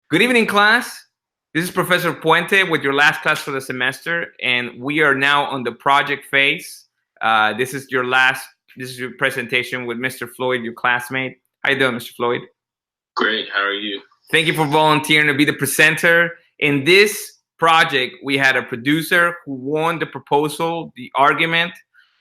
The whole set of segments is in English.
Good evening, class. This is Professor Puente with your last class for the semester, and we are now on the project phase. This is your presentation with Mr. Floyd, your classmate. How you doing, Mr. Floyd? Great. How are you? Thank you for volunteering to be the presenter. In this project, we had a producer who won the proposal, the argument,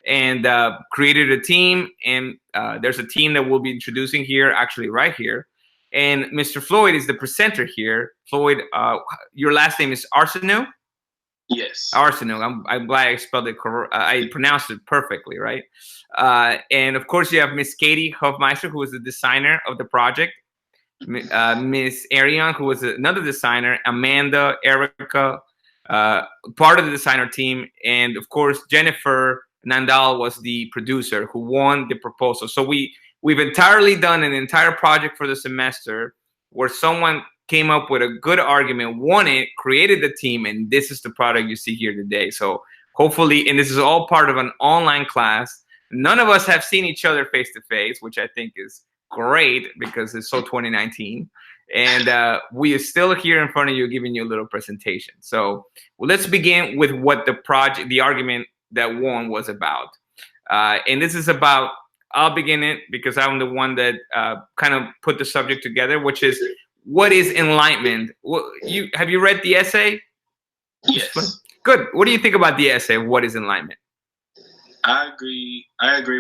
and created a team. And there's a team that we'll be introducing here, actually right here. And Mr. Floyd is the presenter here. Floyd, your last name is Arsenault? Yes. Arsenault. I'm glad I spelled it correct. I pronounced it perfectly, right? And of course, you have Miss Katie Hofmeister, who is the designer of the project. Miss Ariane, who was another designer, Amanda, Erica, part of the designer team, and of course Jennifer Nandal was the producer who won the proposal. So we've entirely done an entire project for the semester where someone came up with a good argument, won it, created the team, and this is the product you see here today. So hopefully, and this is all part of an online class. None of us have seen each other face to face, which I think is great because it's so 2019, and we are still here in front of you giving you a little presentation. So let's begin with what the argument that won was about, and this is about, I'll begin it because I'm the one that kind of put the subject together, which is what is enlightenment. Have you read the essay? Yes. Good. What do you think about the essay? What is enlightenment? I agree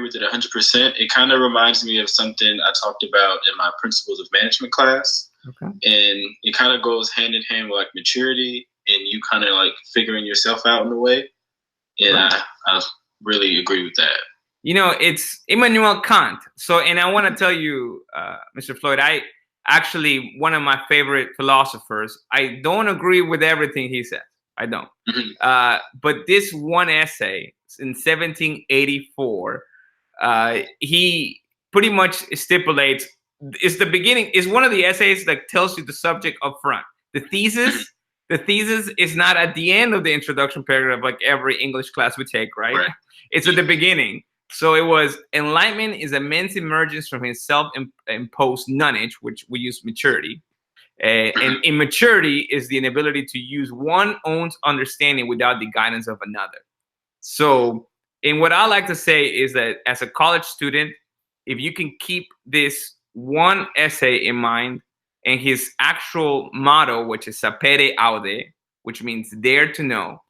with it 100%. It kind of reminds me of something I talked about in my Principles of Management class. Okay. And it kind of goes hand in hand with like maturity and you kind of like figuring yourself out in a way. And right. I really agree with that. You know, it's Immanuel Kant. So, and I want to tell you, Mr. Floyd, actually one of my favorite philosophers. I don't agree with everything he says. I don't. Mm-hmm. But this one essay in 1784, he pretty much stipulates, is the beginning, is one of the essays that tells you the subject up front. The thesis is not at the end of the introduction paragraph like every English class we take, right? It's at the beginning. So it was, enlightenment is a man's emergence from his self-imposed nonage, which we use maturity. And immaturity is the inability to use one's own understanding without the guidance of another. So, and what I like to say is that as a college student, if you can keep this one essay in mind and his actual motto, which is Sapere, Aude, which means dare to know,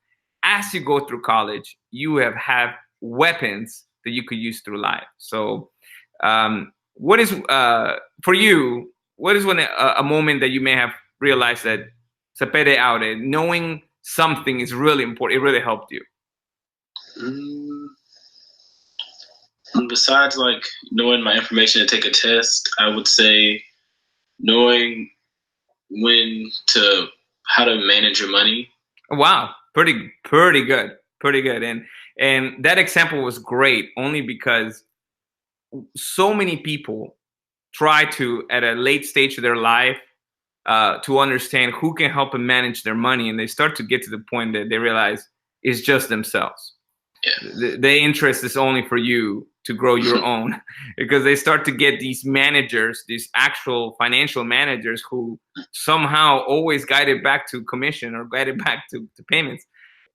as you go through college, you have weapons that you could use through life. So, what is, for you, what is a moment that you may have realized that Sapere Aude, knowing something is really important, it really helped you? Besides like knowing my information to take a test, I would say knowing how to manage your money. Wow, pretty good. And that example was great only because so many people try to, at a late stage of their life, to understand who can help them manage their money, and they start to get to the point that they realize it's just themselves. Yeah. The interest is only for you to grow your own, because they start to get these managers, these actual financial managers who somehow always guided back to commission or guided back to payments.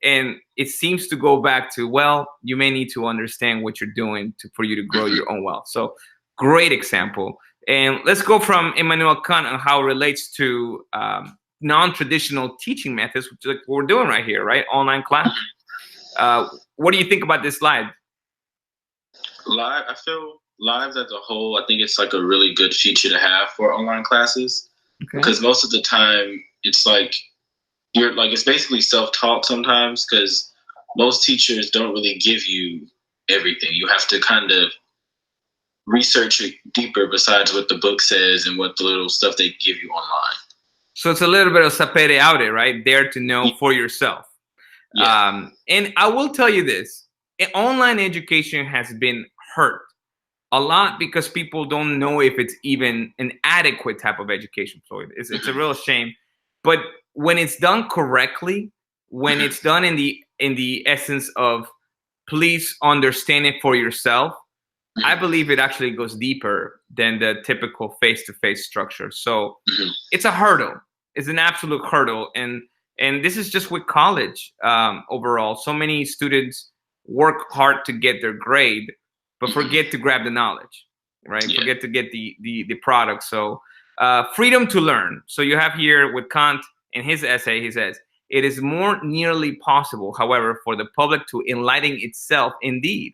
And it seems to go back to, well, you may need to understand what you're doing for you to grow your own wealth. So great example. And let's go from Immanuel Kant on how it relates to non-traditional teaching methods, which is like what we're doing right here, right? Online class. What do you think about this slide? I feel lives as a whole, I think it's like a really good feature to have for online classes. Okay. Because most of the time it's like, it's basically self-taught sometimes, because most teachers don't really give you everything. You have to kind of research it deeper besides what the book says and what the little stuff they give you online. So it's a little bit of sapere aude, right? Dare to know for yourself. Yeah. And I will tell you this, online education has been hurt a lot because people don't know if it's even an adequate type of education, Floyd. It's a real shame. But when it's done correctly, when it's done in the essence of please understand it for yourself, I believe it actually goes deeper than the typical face-to-face structure. So it's a hurdle. is an absolute hurdle. And this is just with college overall. So many students work hard to get their grade, but forget to grab the knowledge, right? Yeah. Forget to get the product. So freedom to learn. So you have here with Kant in his essay, he says, it is more nearly possible, however, for the public to enlighten itself indeed,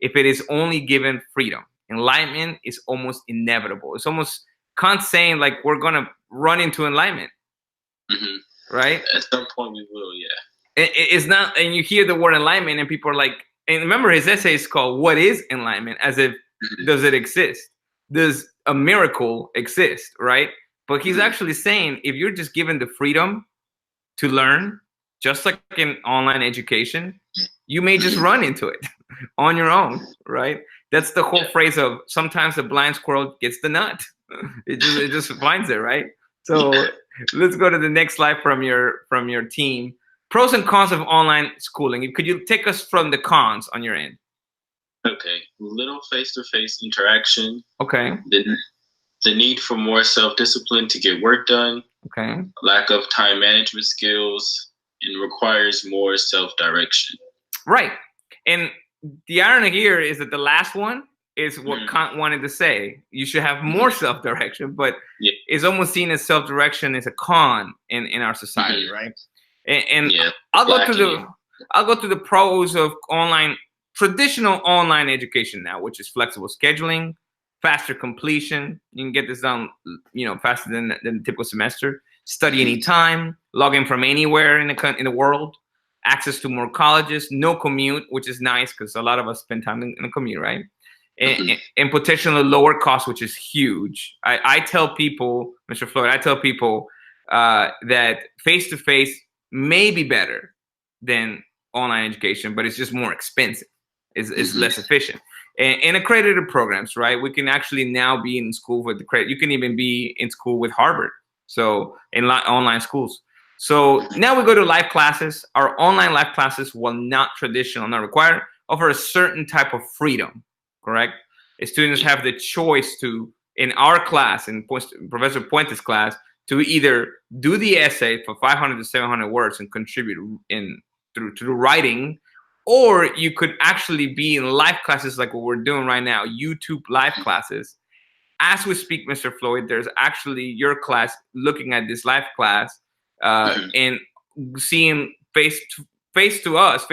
if it is only given freedom. Enlightenment is almost inevitable. It's almost Kant saying like we're gonna run into enlightenment, right? At some point we will, yeah. It's not, and you hear the word enlightenment, and people are like, and remember his essay is called "What is Enlightenment?" As if does it exist? Does a miracle exist, right? But he's actually saying if you're just given the freedom to learn, just like in online education, you may just run into it on your own, right? That's the whole phrase of sometimes the blind squirrel gets the nut. It just finds it, right? So let's go to the next slide from your team. Pros and cons of online schooling. Could you take us from the cons on your end? Okay, little face-to-face interaction. Okay. The need for more self-discipline to get work done. Okay. Lack of time management skills, and requires more self-direction. Right. And the irony here is that the last one is what Kant wanted to say. You should have more self-direction, but it's almost seen as self-direction as a con in our society, right? And I'll go to the pros of traditional online education now, which is flexible scheduling, faster completion. You can get this done, faster than the typical semester. Study anytime, log in from anywhere in the world. Access to more colleges, no commute, which is nice because a lot of us spend time in the commute, right? And potentially lower cost, which is huge. I tell people, Mr. Floyd, that face-to-face may be better than online education, but it's just more expensive. It's less efficient. And accredited programs, right? We can actually now be in school with the credit. You can even be in school with Harvard. So in online schools. So now we go to live classes. Our online live classes, while not traditional, not required, offer a certain type of freedom, correct? Students have the choice to, in our class, in Professor Puente's class, to either do the essay for 500 to 700 words and contribute through writing, or you could actually be in live classes like what we're doing right now, YouTube live classes. As we speak, Mr. Floyd, there's actually your class looking at this live class and seeing face to face to us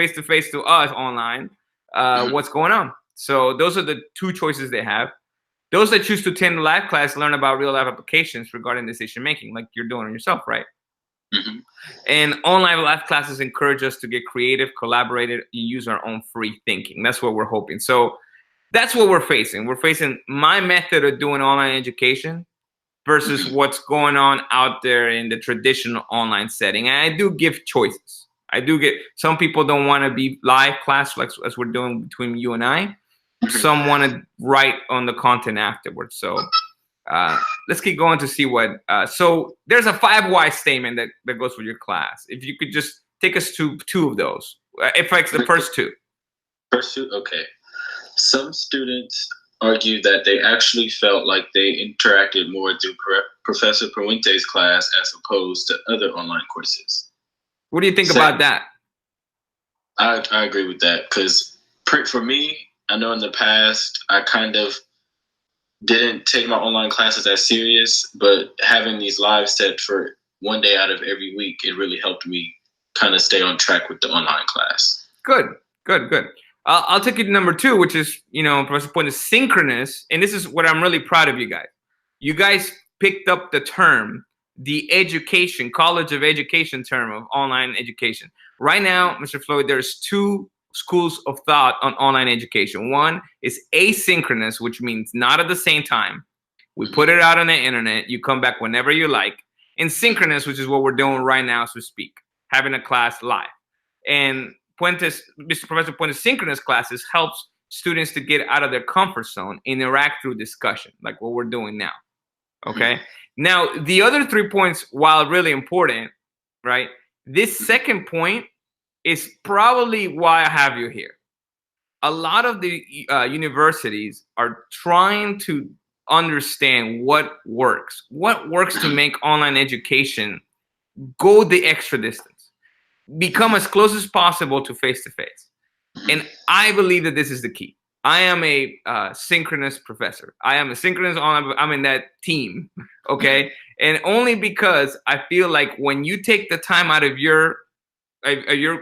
online what's going on. So those are the two choices they have. Those that choose to attend the live class learn about real life applications regarding decision making, like you're doing yourself, right? And online live classes encourage us to get creative, collaborative, and use our own free thinking. That's what we're hoping. So that's what we're facing. We're facing my method of doing online education versus what's going on out there in the traditional online setting. And I do give choices. I do get, some people don't want to be live class like as we're doing between you and I. Some want to write on the content afterwards. So let's keep going to see what, so there's a 5 why statement that goes with your class. If you could just take us to 2 of those. If it's the first 2. First 2, okay. Some students argue that they actually felt like they interacted more through Professor Puente's class as opposed to other online courses. What do you think about that? I agree with that because for me, I know in the past I kind of didn't take my online classes as serious, but having these live set for one day out of every week, it really helped me kind of stay on track with the online class. Good. I'll take you to number 2, which is, Professor Puente, synchronous. And this is what I'm really proud of you guys. You guys picked up the term, the education, College of Education term of online education. Right now, Mr. Floyd, there's 2 schools of thought on online education. One is asynchronous, which means not at the same time. We put it out on the internet. You come back whenever you like. And synchronous, which is what we're doing right now as we speak, having a class live. And Professor Puente's synchronous classes helps students to get out of their comfort zone, interact through discussion, like what we're doing now. Okay. Now, the other 3 points, while really important, right? This second point is probably why I have you here. A lot of the universities are trying to understand what works to make online education go the extra distance, become as close as possible to face-to-face. And I believe that this is the key. I am a synchronous professor. I am a synchronous, I'm in that team, okay? And only because I feel like when you take the time out of your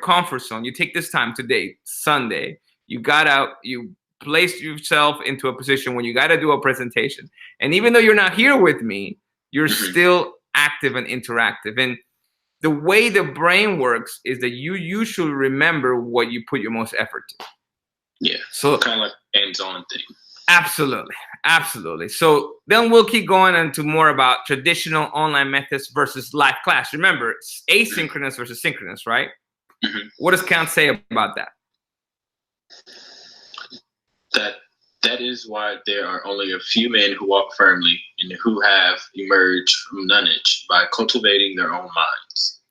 comfort zone, you take this time today, Sunday, you got out, you placed yourself into a position when you got to do a presentation. And even though you're not here with me, you're still active and interactive. And the way the brain works is that you usually remember what you put your most effort to. Yeah. So kind of like hands-on thing. Absolutely. Absolutely. So then we'll keep going into more about traditional online methods versus live class. Remember, it's asynchronous versus synchronous, right? What does Kant say about that? That is why there are only a few men who walk firmly and who have emerged from nonage by cultivating their own minds.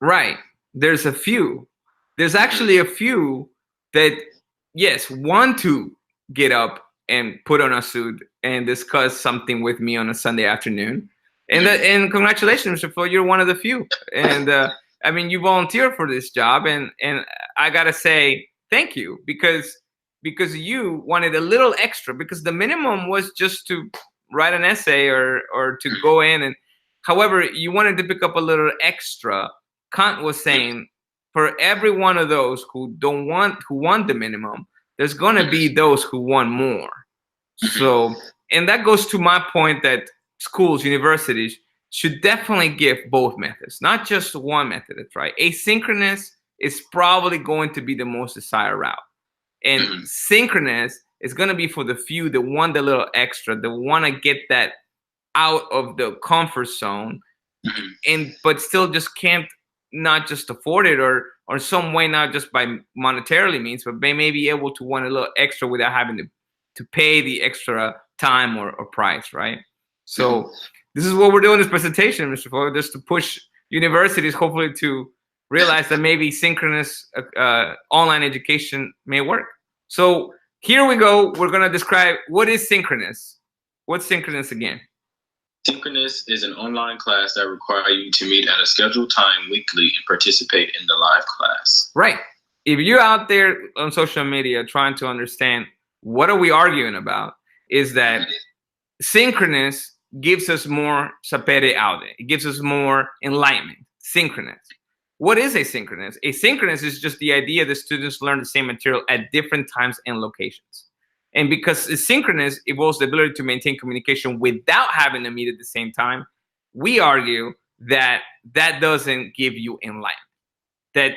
Right. There's a few. There's actually a few that, yes, want to get up and put on a suit and discuss something with me on a Sunday afternoon. And congratulations, Mr. Floyd, you're one of the few. And I mean, you volunteered for this job, and I gotta say thank you because you wanted a little extra, because the minimum was just to write an essay or to go in, and however you wanted to pick up a little extra. Kant was saying, for every one of those who want the minimum, there's gonna be those who want more. So, and that goes to my point that schools, universities should definitely give both methods, not just one method. That's right. Asynchronous is probably going to be the most desired route. And synchronous is going to be for the few that want a little extra, that want to get that out of the comfort zone, but still just can't not just afford it or some way, not just by monetarily means, but they may be able to want a little extra without having to pay the extra time or price, right? So this is what we're doing in this presentation, Mr. Floyd, just to push universities hopefully to realize that maybe synchronous online education may work. So here we go. We're going to describe what is synchronous. What's synchronous again? Synchronous is an online class that requires you to meet at a scheduled time weekly and participate in the live class. Right. If you're out there on social media trying to understand what are we arguing about, is that synchronous gives us more sapere aude. It gives us more enlightenment. Synchronous. What is asynchronous? Asynchronous is just the idea that students learn the same material at different times and locations. And because asynchronous involves the ability to maintain communication without having to meet at the same time, we argue that that doesn't give you enlightenment. That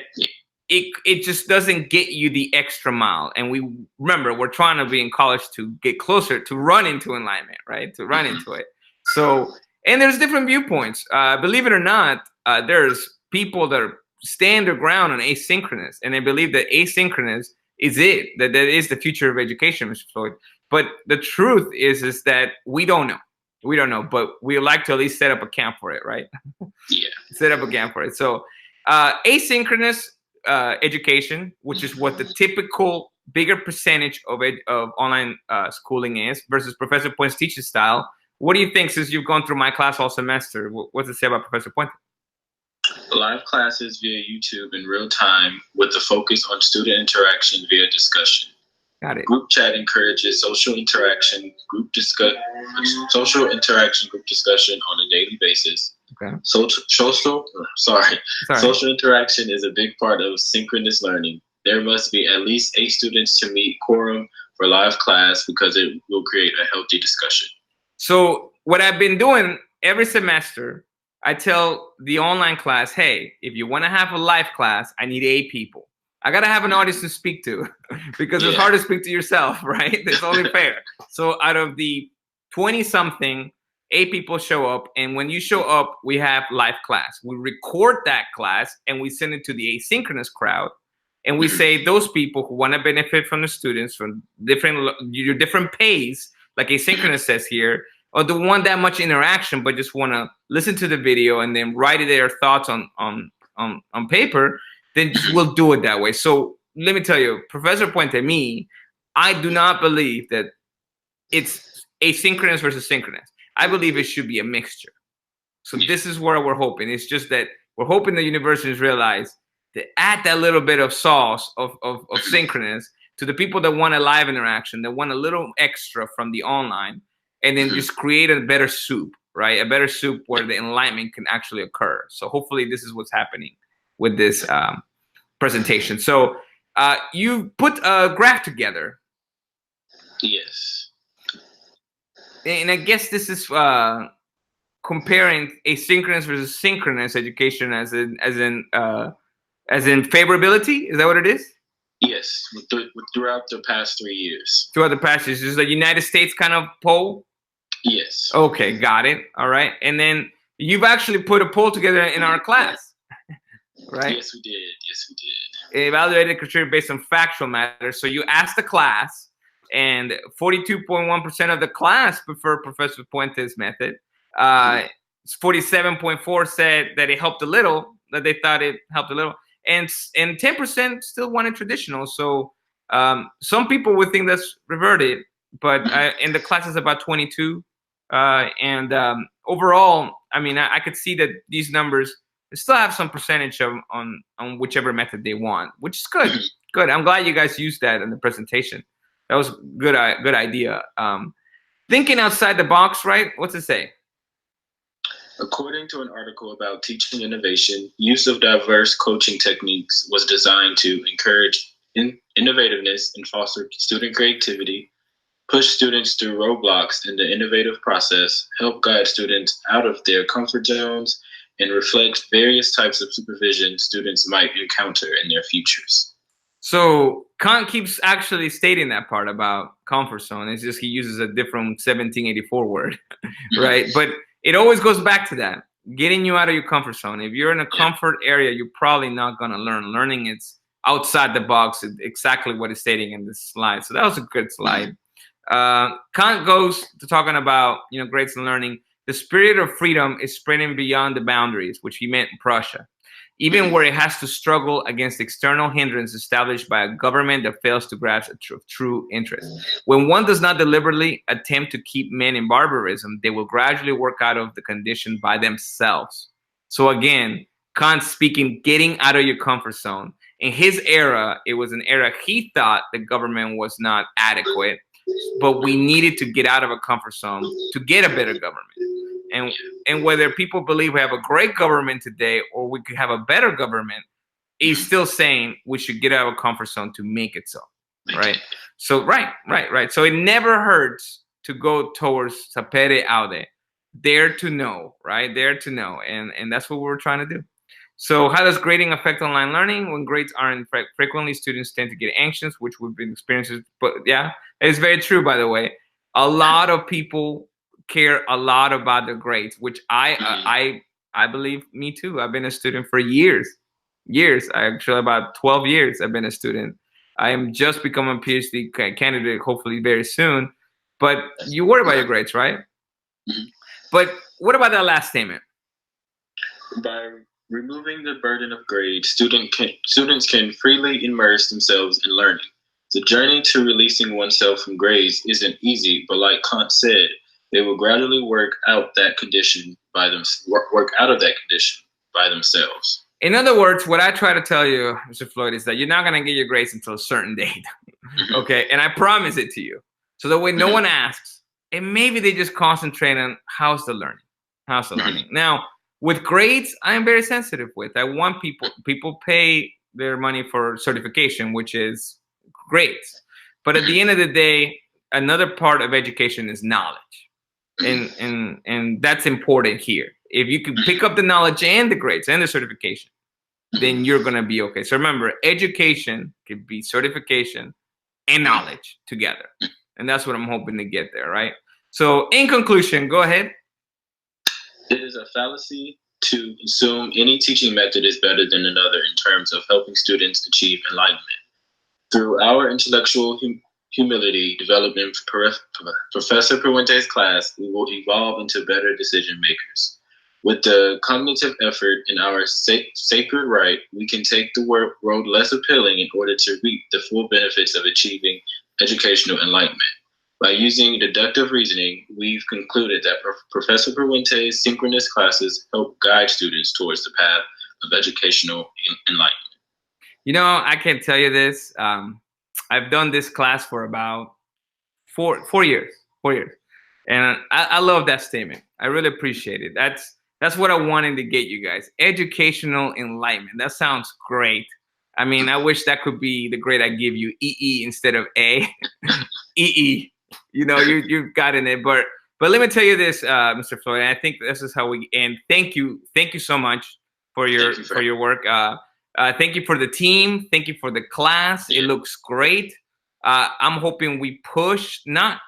it just doesn't get you the extra mile. And we remember, we're trying to be in college to get closer, to run into enlightenment, right? To run into it. So, and there's different viewpoints. Believe it or not, there's people that stand their ground on asynchronous, and they believe that asynchronous is it, that is the future of education, Mr. Floyd. But the truth is that we don't know. We don't know, but we like to at least set up a camp for it, right? Yeah. Set up a camp for it. So asynchronous education, which is what the typical bigger percentage of online schooling is, versus Professor Puente's teaching style. What do you think, since you've gone through my class all semester? What's it say about Professor Puente? Live classes via YouTube in real time with the focus on student interaction via discussion. Got it. Group chat encourages social interaction, group discussion on a daily basis. Okay. Social interaction is a big part of synchronous learning. There must be at least 8 students to meet quorum for live class because it will create a healthy discussion. So what I've been doing every semester, I tell the online class, hey, if you want to have a live class, I need 8 people. I got to have an audience to speak to because it's hard to speak to yourself, right? It's only fair. So out of the 20-something, 8 people show up. And when you show up, we have live class. We record that class and we send it to the asynchronous crowd. And we say those people who want to benefit from the students from your different pace, like asynchronous says here, or don't want that much interaction, but just want to listen to the video and then write their thoughts on paper, then we'll do it that way. So let me tell you, Professor Puente, I do not believe that it's asynchronous versus synchronous. I believe it should be a mixture. So this is where we're hoping. It's just that we're hoping the universities realize to add that little bit of sauce of synchronous to the people that want a live interaction, that want a little extra from the online, and then just create a better soup, right? A better soup where the enlightenment can actually occur. So hopefully this is what's happening with this presentation. So you put a graph together. Yes. And I guess this is comparing asynchronous versus synchronous education as in favorability. Is that what it is? Yes, throughout the past 3 years. Throughout the past years, is the United States kind of poll? Yes. Okay, got it. All right, and then you've actually put a poll together in our class, right? Yes, we did. Yes, we did. Evaluated criteria based on factual matters. So you asked the class, and 42.1% of the class prefer Professor Puente's method. 47.4 said that it helped a little, that they thought it helped a little, and 10% still wanted traditional. So some people would think that's reverted, but in the class is about 22, and overall, I mean, I could see that these numbers still have some percentage on whichever method they want, which is good. Good. I'm glad you guys used that in the presentation. That was good idea. Thinking outside the box, right? What's it say? According to an article about teaching innovation, use of diverse coaching techniques was designed to encourage innovativeness and foster student creativity, push students through roadblocks in the innovative process, help guide students out of their comfort zones, and reflect various types of supervision students might encounter in their futures. So Kant keeps actually stating that part about comfort zone. It's just he uses a different 1784 word, right? But it always goes back to that, getting you out of your comfort zone. If you're in a comfort area, you're probably not going to learn. Learning is outside the box, exactly what it's stating in this slide. So that was a good slide. Kant goes to talking about, grades and learning. The spirit of freedom is spreading beyond the boundaries, which he meant in Prussia, even where it has to struggle against external hindrance established by a government that fails to grasp a true interest. When one does not deliberately attempt to keep men in barbarism, they will gradually work out of the condition by themselves. So again, Kant speaking, getting out of your comfort zone. In his era, it was an era he thought the government was not adequate, but we needed to get out of a comfort zone to get a better government. And whether people believe we have a great government today or we could have a better government, he's still saying we should get out of a comfort zone to make it so, right? So, right. So it never hurts to go towards Sapere Aude, dare to know, right? Dare to know, and that's what we're trying to do. So how does grading affect online learning? When grades aren't frequently, students tend to get anxious, which we've been experiencing. But yeah, it's very true, by the way. A lot of people care a lot about their grades, which I believe, me too. I've been a student for years. Actually about 12 years I've been a student. I am just becoming a PhD candidate, hopefully very soon. But you worry about your grades, right? But what about that last statement? By removing the burden of grades, students can freely immerse themselves in learning. The journey to releasing oneself from grades isn't easy, but like Kant said, they will gradually work out of that condition by themselves. In other words, what I try to tell you, Mr. Floyd, is that you're not going to get your grades until a certain date. Okay? And I promise it to you. So that way no one asks, and maybe they just concentrate on how's the learning. Now, with grades, I'm very sensitive with. I want people pay their money for certification, which is great. But at the end of the day, another part of education is knowledge. And that's important here. If you can pick up the knowledge and the grades and the certification, then you're going to be okay. So remember, education could be certification and knowledge together. And that's what I'm hoping to get there, right? So in conclusion, go ahead. It is a fallacy to assume any teaching method is better than another in terms of helping students achieve enlightenment. Through our intellectual humility developed in Professor Puente's class, we will evolve into better decision makers. With the cognitive effort in our sacred right, we can take the road less appealing in order to reap the full benefits of achieving educational enlightenment. By using deductive reasoning, we've concluded that Professor Perwente's synchronous classes help guide students towards the path of educational enlightenment. You know, I can tell you this. I've done this class for about 4 years, 4 years, and I love that statement. I really appreciate it. That's what I wanted to get you guys. Educational enlightenment. That sounds great. I mean, I wish that could be the grade I give you, EE instead of A. EE. You know, you've gotten it. But let me tell you this, Mr. Floyd. I think this is how we end. Thank you so much for your work. Thank you for the team. Thank you for the class. Yeah. It looks great. I'm hoping we push not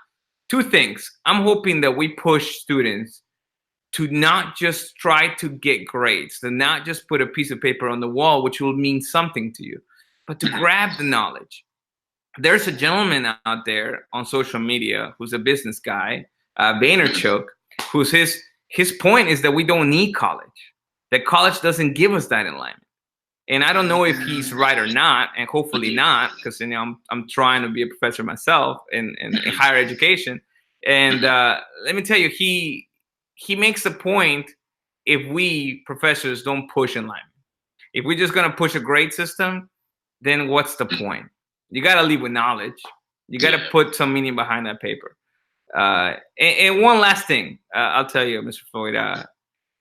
two things. I'm hoping that we push students to not just try to get grades, to not just put a piece of paper on the wall, which will mean something to you, but to grab the knowledge. There's a gentleman out there on social media who's a business guy, Vaynerchuk, who's his point is that we don't need college, that college doesn't give us that enlightenment. And I don't know if he's right or not, and hopefully not, because I'm trying to be a professor myself in higher education. And let me tell you, he makes the point, if we professors don't push enlightenment, if we're just gonna push a grade system, then what's the point? You gotta leave with knowledge. You gotta put some meaning behind that paper. And one last thing, I'll tell you, Mr. Floyd.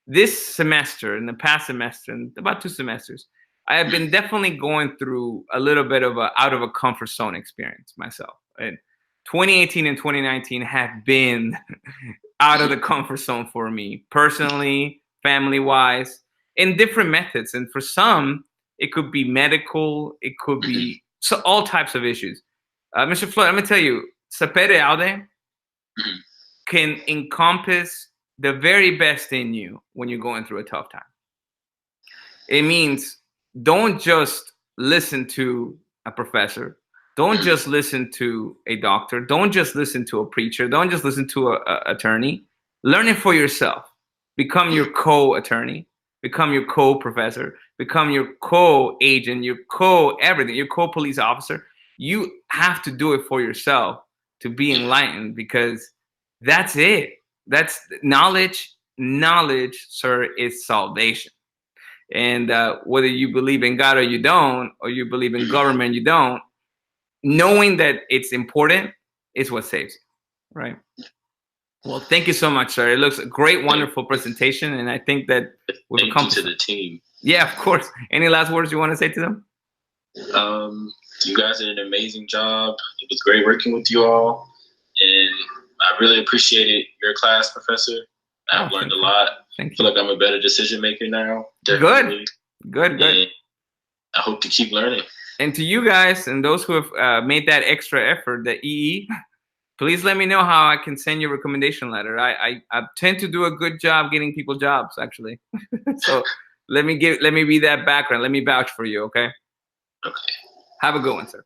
This semester, in the past semester, and about 2 semesters, I have been definitely going through a little bit of a out of a comfort zone experience myself. And 2018 and 2019 have been out of the comfort zone for me, personally, family-wise, in different methods. And for some, it could be medical, it could be all types of issues. Mr. Floyd, I'm gonna tell you, Sapere Aude can encompass the very best in you when you're going through a tough time. It means don't just listen to a professor. Don't just listen to a doctor. Don't just listen to a preacher. Don't just listen to an attorney. Learn it for yourself. Become your co-attorney. Become your co-professor. Become your co-agent, your co-everything, your co-police officer. You have to do it for yourself to be enlightened, because that's it. That's knowledge. Knowledge, sir, is salvation. And whether you believe in God or you don't, or you believe in government, you don't, knowing that it's important is what saves you, right? Well, thank you so much, sir. It looks a great, wonderful presentation, and I think that we've accomplished. Thank you to the team. Yeah, of course. Any last words you want to say to them? You guys did an amazing job. It was great working with you all, and I really appreciated your class, Professor. I've learned a lot. I feel like I'm a better decision maker now. Definitely. Good. And I hope to keep learning. And to you guys and those who have made that extra effort, the EE, please let me know how I can send you a recommendation letter. I tend to do a good job getting people jobs, actually. So let me be that background. Let me vouch for you, okay? Okay. Have a good one, sir.